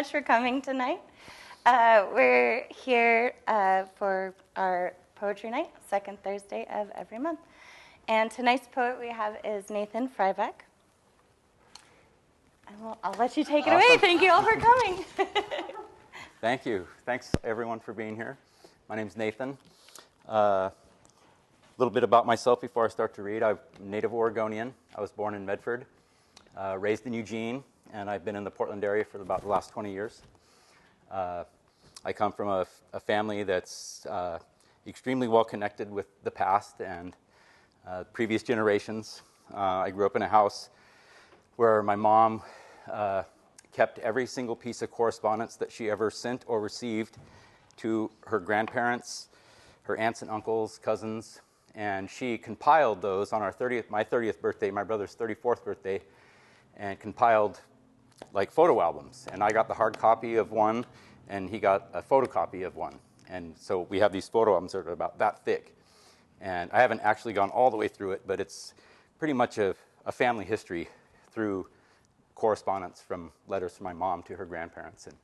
much for coming tonight. We're here for our poetry night, second Thursday of every month. And tonight's poet we have is Nathan Fryback. And I'll let you take it away. Thank you all for coming. Thank you. Thanks, everyone, for being here. My name's Nathan. A little bit about myself before I start to read. I'm a native Oregonian. I was born in Medford, raised in Eugene, and I've been in the Portland area for about the last 20 years. I come from a family that's extremely well connected with the past and previous generations. I grew up in a house where my mom kept every single piece of correspondence that she ever sent or received to her grandparents, her aunts and uncles, cousins, and she compiled those on my 30th birthday, my brother's 34th birthday, and compiled like photo albums. And I got the hard copy of one, and he got a photocopy of one. And so we have these photo albums that are about that thick. And I haven't actually gone all the way through it, but it's pretty much a family history through correspondence from letters from my mom to her grandparents. And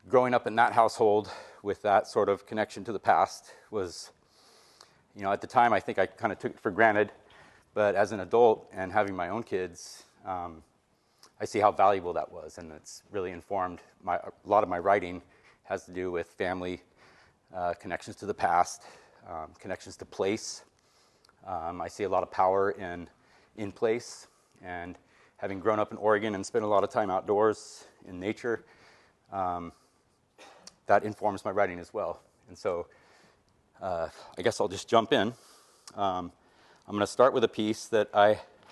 growing up in that household with that sort of connection to the past was, at the time I think I kind of took it for granted, but as an adult and having my own kids, I see how valuable that was, and it's really informed a lot of my writing has to do with family, connections to the past, connections to place. I see a lot of power in place, and having grown up in Oregon and spent a lot of time outdoors in nature, that informs my writing as well. And so I guess I'll just jump in. I'm going to start with a piece that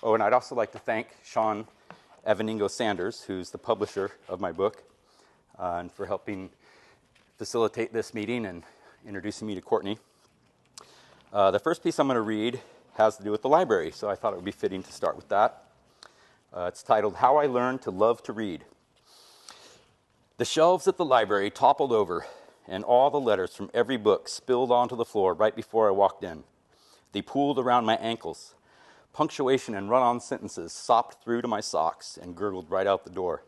and I'd also like to thank Sean Evaningo Sanders, who's the publisher of my book, and for helping facilitate this meeting and introducing me to Courtney. The first piece I'm going to read has to do with the library, so I thought it would be fitting to start with that. It's titled, How I Learned to Love to Read. The shelves at the library toppled over, and all the letters from every book spilled onto the floor right before I walked in. They pooled around my ankles. Punctuation and run-on sentences sopped through to my socks and gurgled right out the door.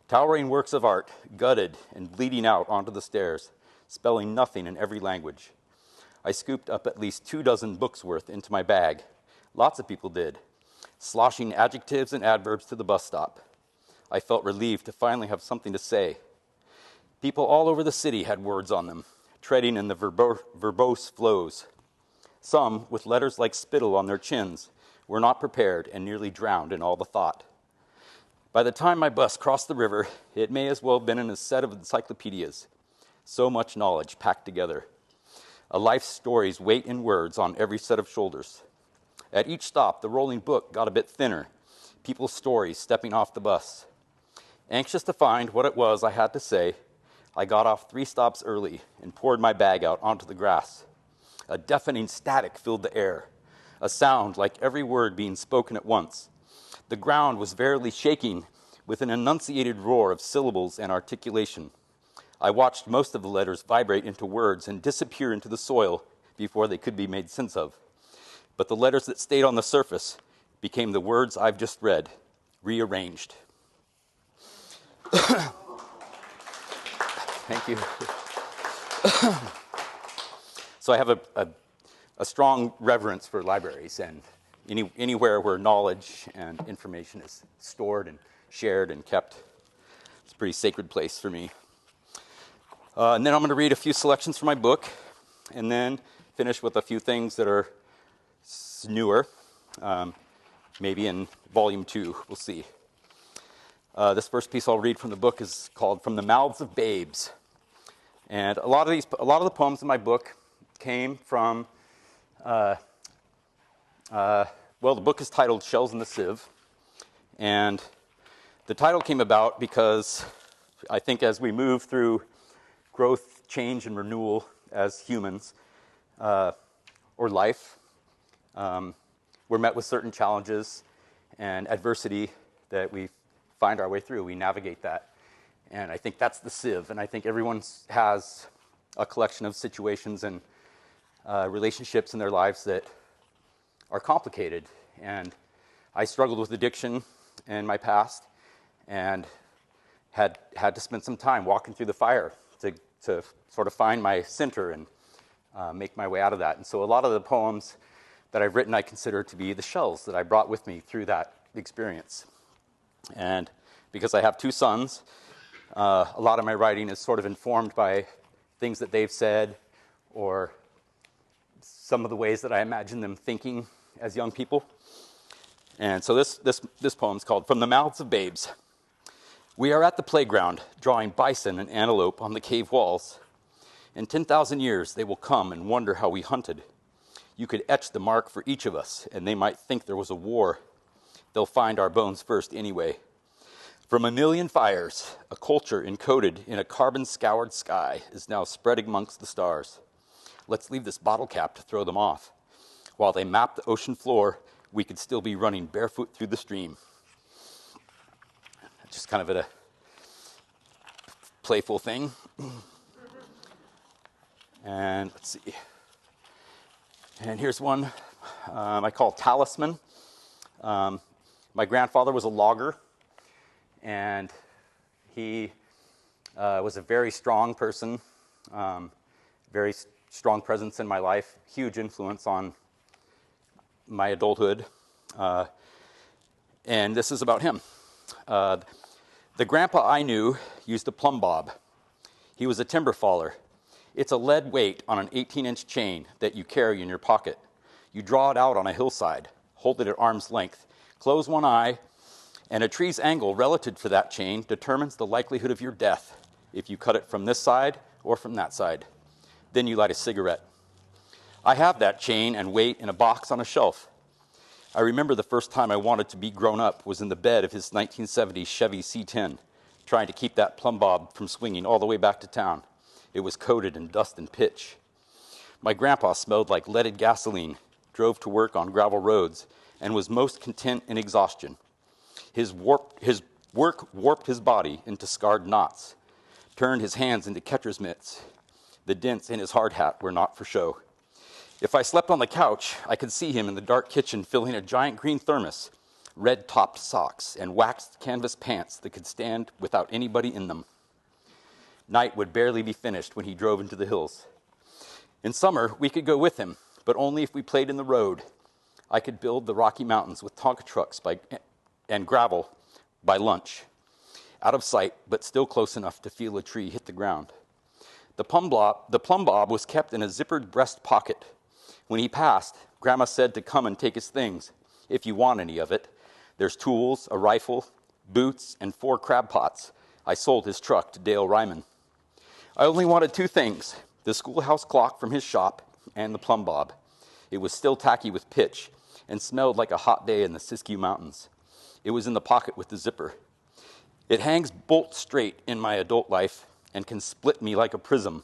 Towering works of art, gutted and bleeding out onto the stairs, spelling nothing in every language. I scooped up at least 24 books worth into my bag. Lots of people did, sloshing adjectives and adverbs to the bus stop. I felt relieved to finally have something to say. People all over the city had words on them, treading in the verbose flows. Some, with letters like spittle on their chins, were not prepared and nearly drowned in all the thought. By the time my bus crossed the river, it may as well have been in a set of encyclopedias. So much knowledge packed together. A life's stories wait in words on every set of shoulders. At each stop, the rolling book got a bit thinner, people's stories stepping off the bus. Anxious to find what it was I had to say, I got off 3 stops early and poured my bag out onto the grass. A deafening static filled the air, a sound like every word being spoken at once. The ground was verily shaking with an enunciated roar of syllables and articulation. I watched most of the letters vibrate into words and disappear into the soil before they could be made sense of. But the letters that stayed on the surface became the words I've just read, rearranged. Thank you. So I have a strong reverence for libraries and anywhere where knowledge and information is stored and shared and kept. It's a pretty sacred place for me. And then I'm going to read a few selections from my book and then finish with a few things that are newer, maybe in volume 2, we'll see. This first piece I'll read from the book is called From the Mouths of Babes. And a lot of the poems in my book came from, the book is titled Shells in the Sieve. And the title came about because I think as we move through growth, change, and renewal as humans, or life, we're met with certain challenges and adversity that we find our way through. We navigate that. And I think that's the sieve. And I think everyone has a collection of situations and relationships in their lives that are complicated. And I struggled with addiction in my past. And had to spend some time walking through the fire to sort of find my center and make my way out of that. And so a lot of the poems that I've written I consider to be the shells that I brought with me through that experience. And because I have two sons, a lot of my writing is sort of informed by things that they've said or some of the ways that I imagine them thinking as young people. And so this poem's called From the Mouths of Babes. We are at the playground, drawing bison and antelope on the cave walls. In 10,000 years, they will come and wonder how we hunted. You could etch the mark for each of us, and they might think there was a war. They'll find our bones first anyway. From a million fires, a culture encoded in a carbon-scoured sky is now spreading amongst the stars. Let's leave this bottle cap to throw them off. While they map the ocean floor, we could still be running barefoot through the stream. Just kind of a playful thing. And let's see. And here's one I call Talisman. My grandfather was a logger, and he was a very strong person, very strong presence in my life, huge influence on my adulthood. And this is about him. The grandpa I knew used a plumb bob. He was a timber faller. It's a lead weight on an 18-inch chain that you carry in your pocket. You draw it out on a hillside, hold it at arm's length, close one eye, and a tree's angle relative to that chain determines the likelihood of your death if you cut it from this side or from that side. Then you light a cigarette. I have that chain and weight in a box on a shelf. I remember the first time I wanted to be grown up was in the bed of his 1970 Chevy C10, trying to keep that plumb bob from swinging all the way back to town. It was coated in dust and pitch. My grandpa smelled like leaded gasoline, drove to work on gravel roads, and was most content in exhaustion. His work warped his body into scarred knots, turned his hands into catcher's mitts. The dents in his hard hat were not for show. If I slept on the couch, I could see him in the dark kitchen filling a giant green thermos, red-topped socks, and waxed canvas pants that could stand without anybody in them. Night would barely be finished when he drove into the hills. In summer, we could go with him, but only if we played in the road. I could build the Rocky Mountains with Tonka trucks and gravel by lunch. Out of sight, but still close enough to feel a tree hit the ground. The plumb bob was kept in a zippered breast pocket. When he passed, Grandma said to come and take his things, if you want any of it. There's tools, a rifle, boots, and 4 crab pots. I sold his truck to Dale Ryman. I only wanted 2 things, the schoolhouse clock from his shop and the plumb bob. It was still tacky with pitch and smelled like a hot day in the Siskiyou Mountains. It was in the pocket with the zipper. It hangs bolt straight in my adult life and can split me like a prism,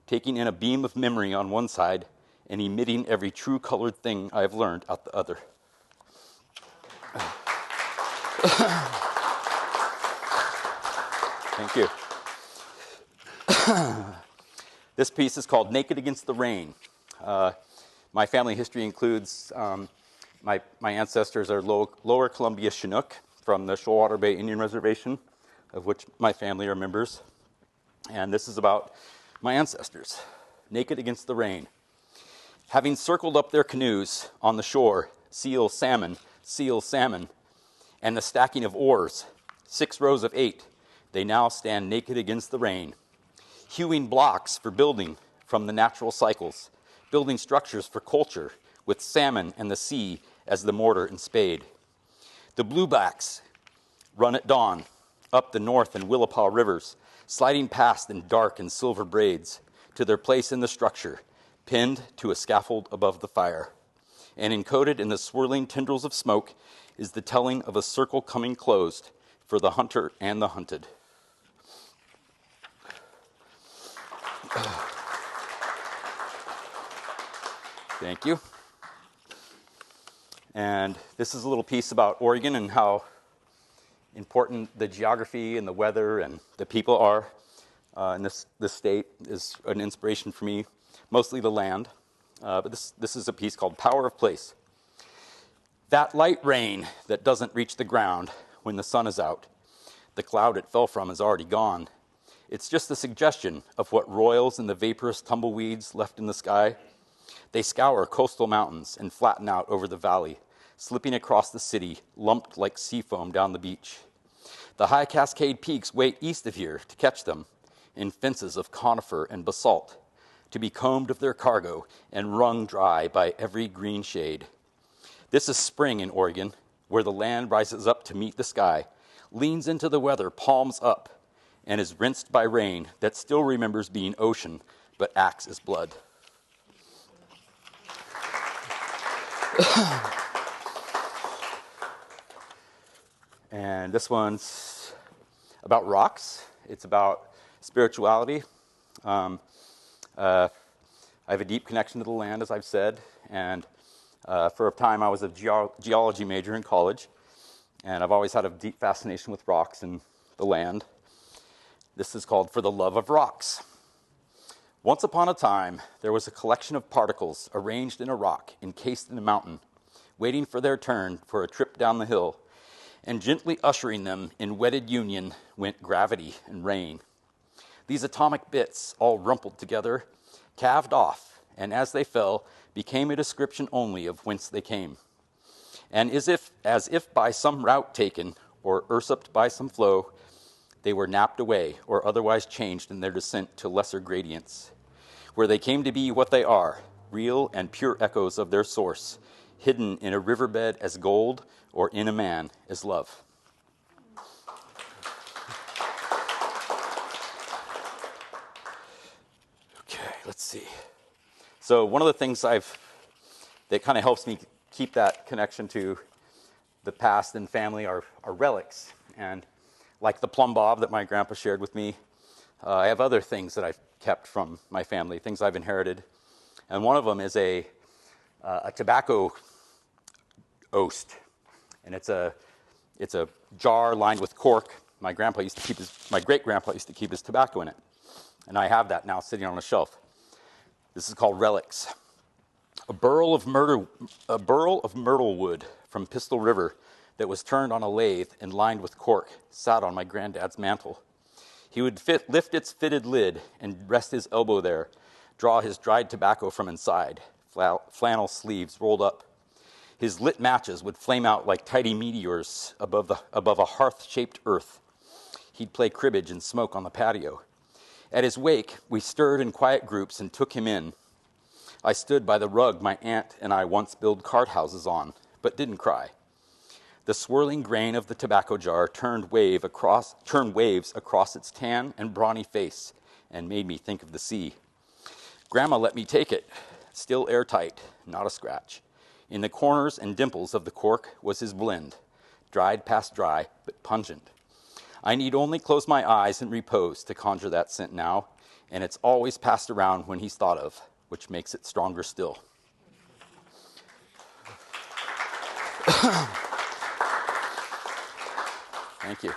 taking in a beam of memory on one side and emitting every true colored thing I have learned out the other. Thank you. This piece is called Naked Against the Rain. My family history includes my ancestors are Lower Columbia Chinook from the Shoalwater Bay Indian Reservation, of which my family are members. And this is about my ancestors, naked against the rain. Having circled up their canoes on the shore, seal, salmon, and the stacking of oars, 6 rows of 8, they now stand naked against the rain, hewing blocks for building from the natural cycles, building structures for culture with salmon and the sea as the mortar and spade. The bluebacks run at dawn, up the North and Willapa rivers, sliding past in dark and silver braids to their place in the structure, pinned to a scaffold above the fire. And encoded in the swirling tendrils of smoke is the telling of a circle coming closed for the hunter and the hunted. Thank you. And this is a little piece about Oregon and how important the geography and the weather and the people are. And this state is an inspiration for me, mostly the land. But this is a piece called Power of Place. That light rain that doesn't reach the ground when the sun is out. The cloud it fell from is already gone. It's just a suggestion of what roils in the vaporous tumbleweeds left in the sky. They scour coastal mountains and flatten out over the valley, slipping across the city, lumped like sea foam down the beach. The high Cascade peaks wait east of here to catch them, in fences of conifer and basalt, to be combed of their cargo and wrung dry by every green shade. This is spring in Oregon, where the land rises up to meet the sky, leans into the weather palms up, and is rinsed by rain that still remembers being ocean, but acts as blood. And this one's about rocks. It's about spirituality. I have a deep connection to the land, as I've said, and for a time I was a geology major in college, and I've always had a deep fascination with rocks and the land. This is called For the Love of Rocks. Once upon a time, there was a collection of particles arranged in a rock encased in a mountain, waiting for their turn for a trip down the hill, and gently ushering them in wedded union went gravity and rain. These atomic bits, all rumpled together, calved off, and as they fell, became a description only of whence they came. And as if by some route taken, or usurped by some flow, they were napped away, or otherwise changed in their descent to lesser gradients, where they came to be what they are, real and pure echoes of their source, hidden in a riverbed as gold, or in a man as love. Okay, let's see. So one of the things that kind of helps me keep that connection to the past and family are relics. And like the plumb bob that my grandpa shared with me, I have other things that I've kept from my family, things I've inherited. And one of them is a tobacco oast. And it's a jar lined with cork. My great grandpa used to keep his tobacco in it. And I have that now sitting on a shelf. This is called relics. A burl of myrtle wood from Pistol River that was turned on a lathe and lined with cork sat on my granddad's mantle. He would lift its fitted lid and rest his elbow there, draw his dried tobacco from inside, flannel sleeves rolled up. His lit matches would flame out like tidy meteors above a hearth-shaped earth. He'd play cribbage and smoke on the patio. At his wake, we stirred in quiet groups and took him in. I stood by the rug my aunt and I once built cart houses on, but didn't cry. The swirling grain of the tobacco jar turned waves across its tan and brawny face and made me think of the sea. Grandma let me take it, still airtight, not a scratch. In the corners and dimples of the cork was his blend, dried past dry, but pungent. I need only close my eyes and repose to conjure that scent now, and it's always passed around when he's thought of, which makes it stronger still. Thank you.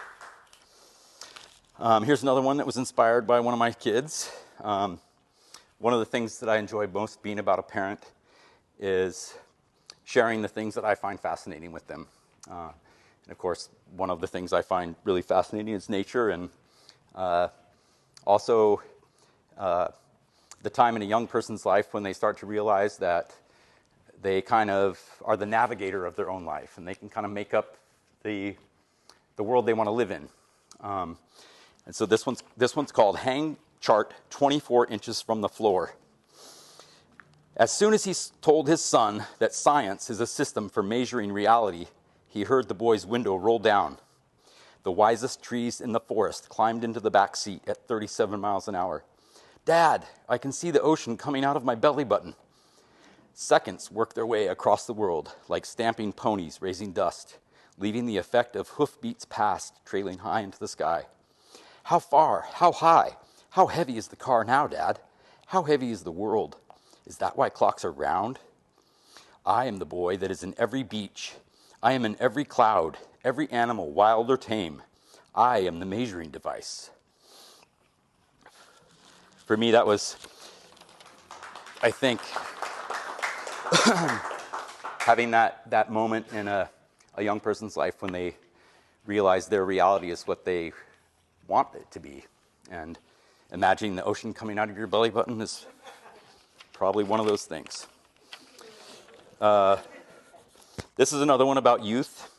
Here's another one that was inspired by one of my kids. One of the things that I enjoy most being about a parent is sharing the things that I find fascinating with them. And of course, one of the things I find really fascinating is nature, and also the time in a young person's life when they start to realize that they kind of are the navigator of their own life, and they can kind of make up the world they want to live in. And so this one's called Hang Chart 24 Inches from the Floor. As soon as he told his son that science is a system for measuring reality, he heard the boy's window roll down. The wisest trees in the forest climbed into the back seat at 37 miles an hour. Dad, I can see the ocean coming out of my belly button. Seconds worked their way across the world like stamping ponies raising dust, leaving the effect of hoofbeats past trailing high into the sky. How far? How high? How heavy is the car now, Dad? How heavy is the world? Is that why clocks are round? I am the boy that is in every beach. I am in every cloud, every animal, wild or tame. I am the measuring device. For me, that was, I think, having that moment in a young person's life when realize their reality is what they want it to be. And imagining the ocean coming out of your belly button is probably one of those things. This is another one about youth.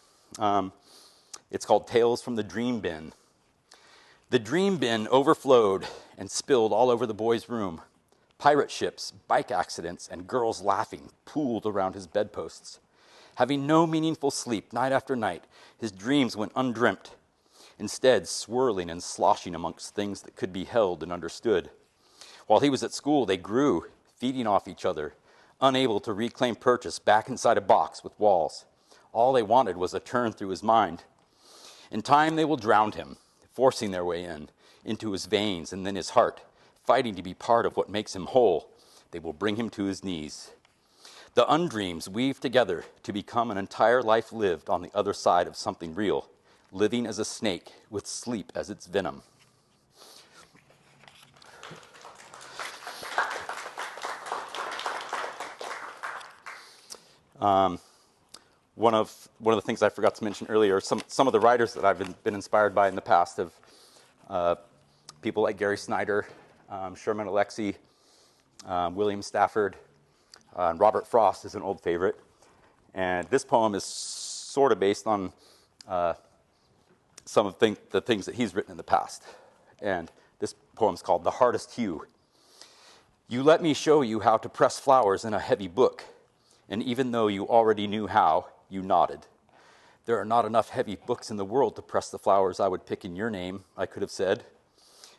It's called Tales from the Dream Bin. The dream bin overflowed and spilled all over the boy's room. Pirate ships, bike accidents, and girls laughing pooled around his bedposts. Having no meaningful sleep night after night, his dreams went undreamt, instead swirling and sloshing amongst things that could be held and understood. While he was at school, they grew, feeding off each other, unable to reclaim purchase back inside a box with walls. All they wanted was a turn through his mind. In time, they will drown him, forcing their way into his veins and then his heart, fighting to be part of what makes him whole. They will bring him to his knees. The undreams weave together to become an entire life lived on the other side of something real, living as a snake with sleep as its venom. One of the things I forgot to mention earlier, some of the writers that I've been inspired by in the past have people like Gary Snyder, Sherman Alexie, William Stafford, and Robert Frost is an old favorite. And this poem is sort of based on some of the things that he's written in the past. And this poem's called The Hardest Hue. You let me show you how to press flowers in a heavy book, and even though you already knew how, you nodded. There are not enough heavy books in the world to press the flowers I would pick in your name, I could have said.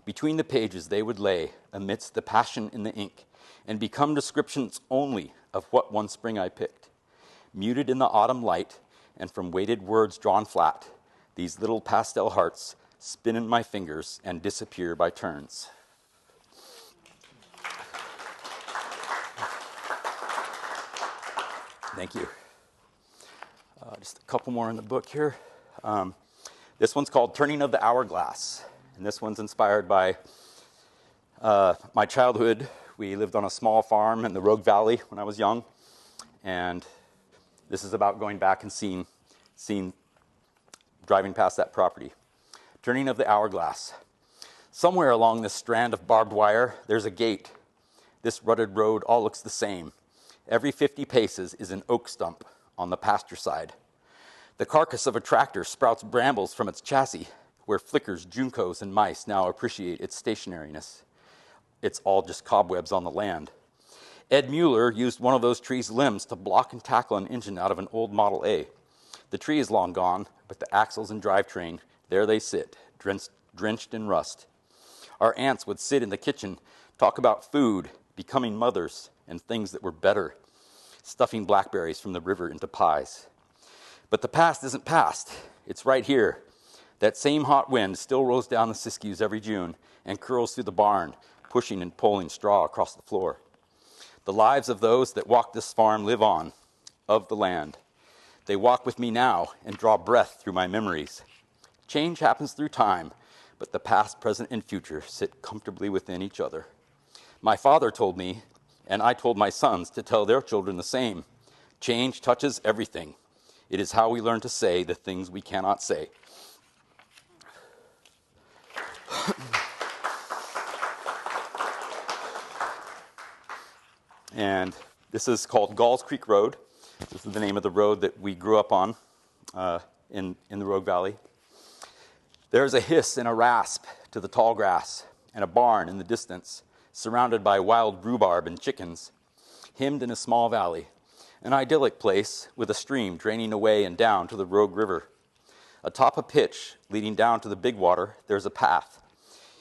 Between the pages they would lay, amidst the passion in the ink, and become descriptions only of what one spring I picked. Muted in the autumn light, and from weighted words drawn flat, these little pastel hearts spin in my fingers and disappear by turns. Thank you. Just a couple more in the book here. This one's called Turning of the Hourglass, and this one's inspired by my childhood. We lived on a small farm in the Rogue Valley when I was young, and this is about going back and seeing driving past that property. Turning of the Hourglass. Somewhere along this strand of barbed wire, there's a gate. This rutted road all looks the same. Every 50 paces is an oak stump on the pasture side. The carcass of a tractor sprouts brambles from its chassis, where flickers, juncos, and mice now appreciate its stationariness. It's all just cobwebs on the land. Ed Mueller used one of those tree's limbs to block and tackle an engine out of an old Model A. The tree is long gone, but the axles and drivetrain, there they sit, drenched in rust. Our aunts would sit in the kitchen, talk about food, becoming mothers, and things that were better, stuffing blackberries from the river into pies. But the past isn't past. It's right here. That same hot wind still rolls down the Siskiyous every June and curls through the barn, pushing and pulling straw across the floor. The lives of those that walk this farm live on, of the land. They walk with me now and draw breath through my memories. Change happens through time, but the past, present, and future sit comfortably within each other. My father told me, and I told my sons to tell their children the same. Change touches everything. It is how we learn to say the things we cannot say. And this is called Galls Creek Road. This is the name of the road that we grew up on in the Rogue Valley. There's a hiss and a rasp to the tall grass, and a barn in the distance, surrounded by wild rhubarb and chickens, hemmed in a small valley, an idyllic place with a stream draining away and down to the Rogue River. Atop a pitch leading down to the big water, there's a path.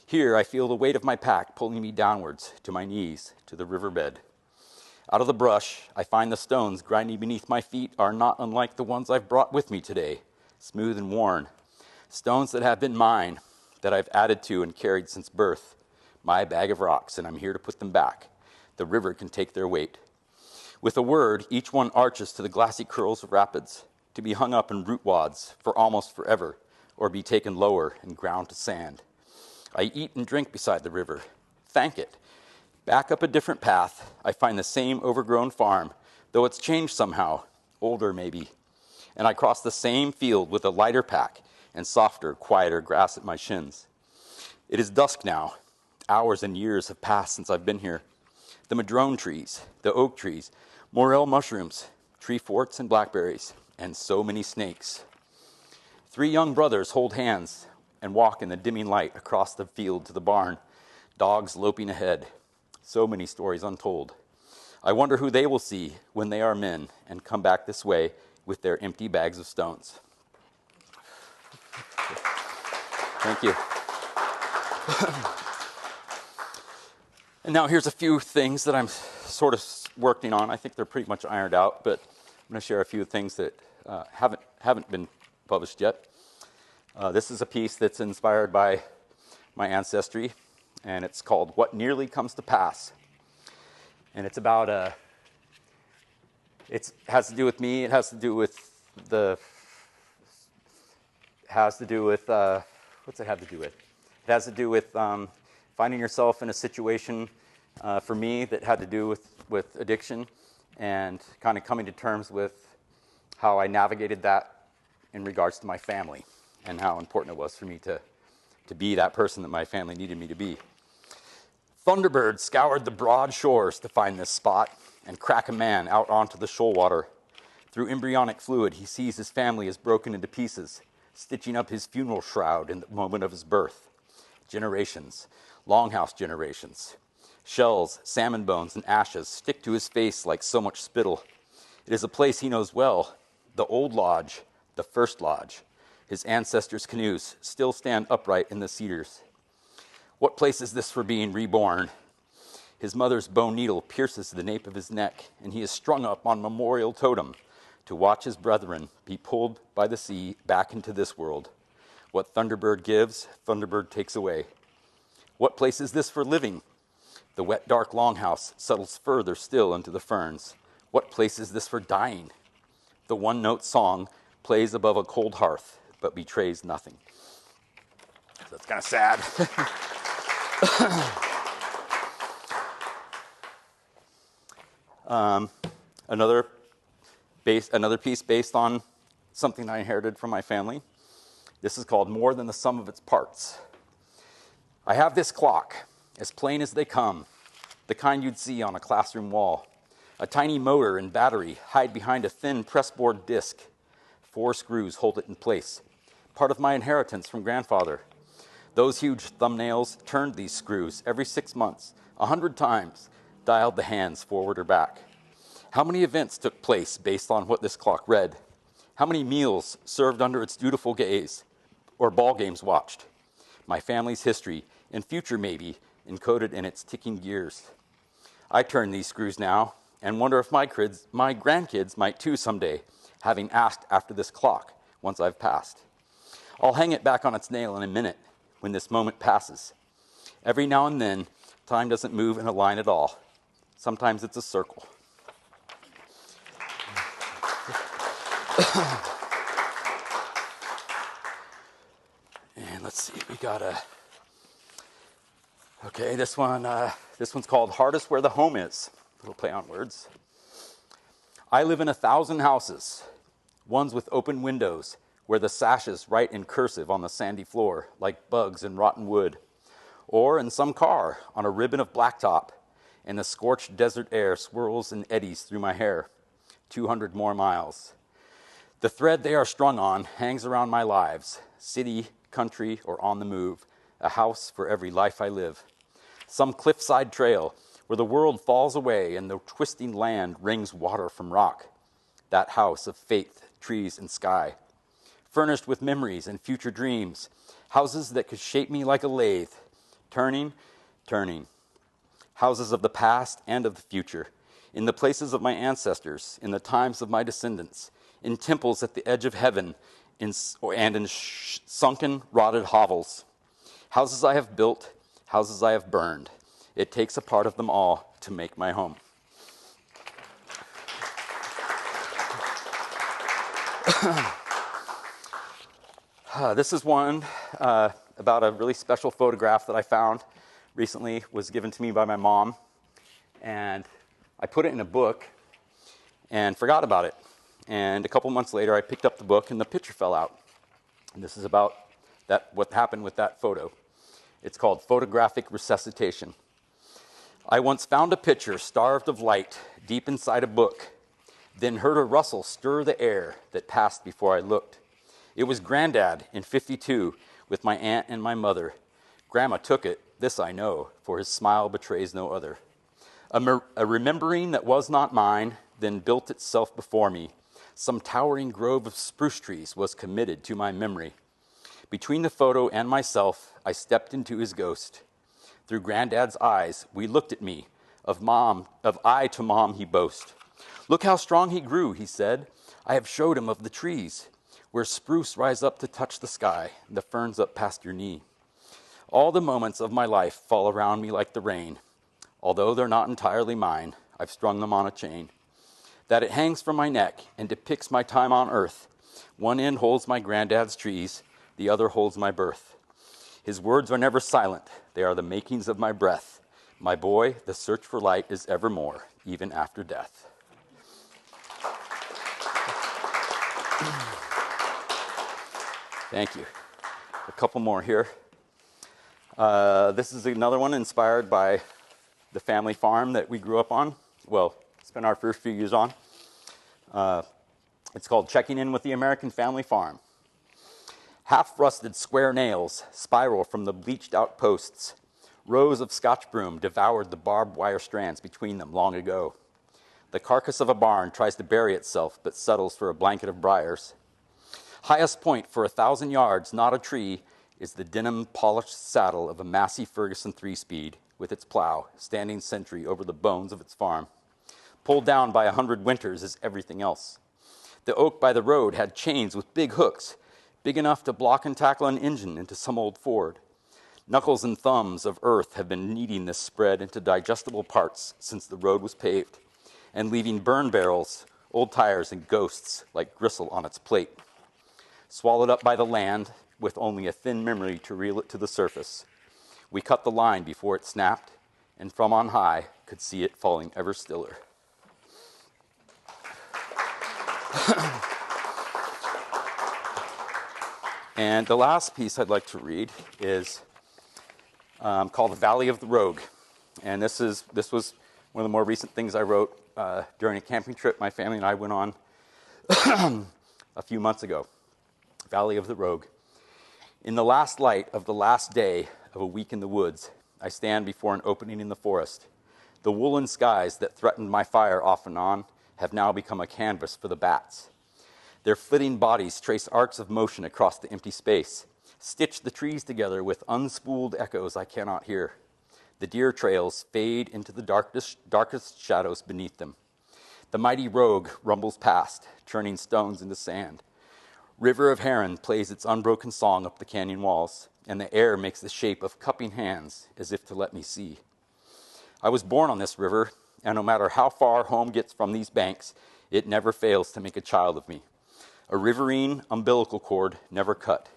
Here I feel the weight of my pack pulling me downwards to my knees, to the riverbed. Out of the brush, I find the stones grinding beneath my feet are not unlike the ones I've brought with me today, smooth and worn. Stones that have been mine, that I've added to and carried since birth. My bag of rocks, and I'm here to put them back. The river can take their weight. With a word, each one arches to the glassy curls of rapids, to be hung up in root wads for almost forever, or be taken lower and ground to sand. I eat and drink beside the river, thank it. Back up a different path, I find the same overgrown farm, though it's changed somehow, older maybe. And I cross the same field with a lighter pack, and softer, quieter grass at my shins. It is dusk now. Hours and years have passed since I've been here. The madrone trees, the oak trees, morel mushrooms, tree forts and blackberries, and so many snakes. 3 young brothers hold hands and walk in the dimming light across the field to the barn, dogs loping ahead. So many stories untold. I wonder who they will see when they are men and come back this way with their empty bags of stones. Thank you. And now here's a few things that I'm sort of working on. I think they're pretty much ironed out, but I'm going to share a few things that haven't been published yet. This is a piece that's inspired by my ancestry, and it's called What Nearly Comes to Pass. And it's about, it has to do with me, it has to do with what's it have to do with? It has to do with finding yourself in a situation, for me, that had to do with addiction, and kind of coming to terms with how I navigated that in regards to my family, and how important it was for me to be that person that my family needed me to be. Thunderbird scoured the broad shores to find this spot and crack a man out onto the shoal water. Through embryonic fluid, he sees his family is broken into pieces, stitching up his funeral shroud in the moment of his birth. Generations, longhouse generations. Shells, salmon bones, and ashes stick to his face like so much spittle. It is a place he knows well, the old lodge, the first lodge. His ancestors' canoes still stand upright in the cedars. What place is this for being reborn? His mother's bone needle pierces the nape of his neck, and he is strung up on memorial totem to watch his brethren be pulled by the sea back into this world. What Thunderbird gives, Thunderbird takes away. What place is this for living? The wet, dark longhouse settles further still into the ferns. What place is this for dying? The one-note song plays above a cold hearth, but betrays nothing. So that's kind of sad. Another piece based on something I inherited from my family. This is called More Than the Sum of Its Parts. I have this clock, as plain as they come, the kind you'd see on a classroom wall. A tiny motor and battery hide behind a thin pressboard disc. 4 screws hold it in place, part of my inheritance from grandfather. Those huge thumbnails turned these screws every 6 months, 100 times, dialed the hands forward or back. How many events took place based on what this clock read? How many meals served under its dutiful gaze, or ball games watched? My family's history, and future maybe, encoded in its ticking gears. I turn these screws now, and wonder if my grandkids might too someday, having asked after this clock once I've passed. I'll hang it back on its nail in a minute, when this moment passes. Every now and then, time doesn't move in a line at all. Sometimes it's a circle. And let's see, we got okay, this one's called Hardest Where the Home Is. A little play on words. I live in 1,000 houses, ones with open windows, where the sashes write in cursive on the sandy floor, like bugs in rotten wood, or in some car on a ribbon of blacktop, and the scorched desert air swirls and eddies through my hair. 200 more miles. The thread they are strung on hangs around my lives, city, country, or on the move, a house for every life I live. Some cliffside trail where the world falls away and the twisting land wrings water from rock. That house of faith, trees, and sky. Furnished with memories and future dreams, houses that could shape me like a lathe, turning, turning. Houses of the past and of the future, in the places of my ancestors, in the times of my descendants, in temples at the edge of heaven, and in sunken, rotted hovels. Houses I have built, houses I have burned. It takes a part of them all to make my home. This is one about a really special photograph that I found recently. Was given to me by my mom, and I put it in a book and forgot about it. And a couple months later, I picked up the book and the picture fell out. And this is about what happened with that photo. It's called photographic resuscitation. I once found a picture starved of light deep inside a book, then heard a rustle stir the air that passed before I looked. It was Granddad in '52 with my aunt and my mother. Grandma took it, this I know, for his smile betrays no other. A remembering that was not mine, then built itself before me. Some towering grove of spruce trees was committed to my memory. Between the photo and myself, I stepped into his ghost. Through Granddad's eyes, we looked at me. Of I to mom he boast. Look how strong he grew, he said. I have showed him of the trees, where spruce rise up to touch the sky, and the ferns up past your knee. All the moments of my life fall around me like the rain. Although they're not entirely mine, I've strung them on a chain. That it hangs from my neck and depicts my time on earth. One end holds my granddad's trees, the other holds my birth. His words are never silent, they are the makings of my breath. My boy, the search for light is evermore, even after death. Thank you. A couple more here. This is another one inspired by the family farm that we grew up on. Well, spent our first few years on. It's called Checking In with the American Family Farm. Half-rusted square nails spiral from the bleached-out posts. Rows of Scotch broom devoured the barbed wire strands between them long ago. The carcass of a barn tries to bury itself, but settles for a blanket of briars. Highest point for 1,000 yards, not a tree, is the denim-polished saddle of a Massey Ferguson 3-speed with its plow, standing sentry over the bones of its farm. Pulled down by 100 winters is everything else. The oak by the road had chains with big hooks, big enough to block and tackle an engine into some old Ford. Knuckles and thumbs of earth have been kneading this spread into digestible parts since the road was paved, and leaving burn barrels, old tires, and ghosts like gristle on its plate. Swallowed up by the land with only a thin memory to reel it to the surface. We cut the line before it snapped, and from on high could see it falling ever stiller. And the last piece I'd like to read is called The Valley of the Rogue. And this was one of the more recent things I wrote during a camping trip my family and I went on a few months ago. Valley of the Rogue. In the last light of the last day of a week in the woods, I stand before an opening in the forest. The woolen skies that threatened my fire off and on have now become a canvas for the bats. Their flitting bodies trace arcs of motion across the empty space, stitch the trees together with unspooled echoes I cannot hear. The deer trails fade into the darkest shadows beneath them. The mighty rogue rumbles past, turning stones into sand. River of Heron plays its unbroken song up the canyon walls, and the air makes the shape of cupping hands as if to let me see. I was born on this river, and no matter how far home gets from these banks, it never fails to make a child of me. A riverine umbilical cord never cut.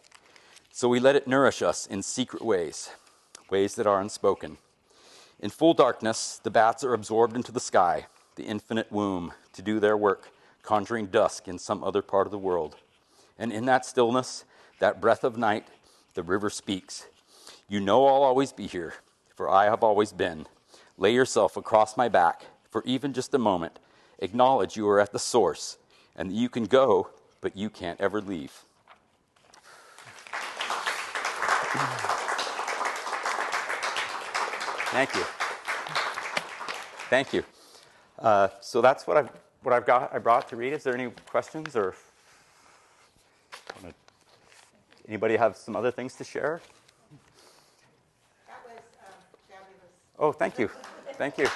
So we let it nourish us in secret ways, ways that are unspoken. In full darkness, the bats are absorbed into the sky, the infinite womb, to do their work, conjuring dusk in some other part of the world. And in that stillness, that breath of night, the river speaks. You know I'll always be here, for I have always been. Lay yourself across my back for even just a moment. Acknowledge you are at the source, and that you can go, but you can't ever leave. Thank you. Thank you. So that's what I brought to read. Is there any questions, or anybody have some other things to share? That was fabulous. Oh, thank you. Thank you.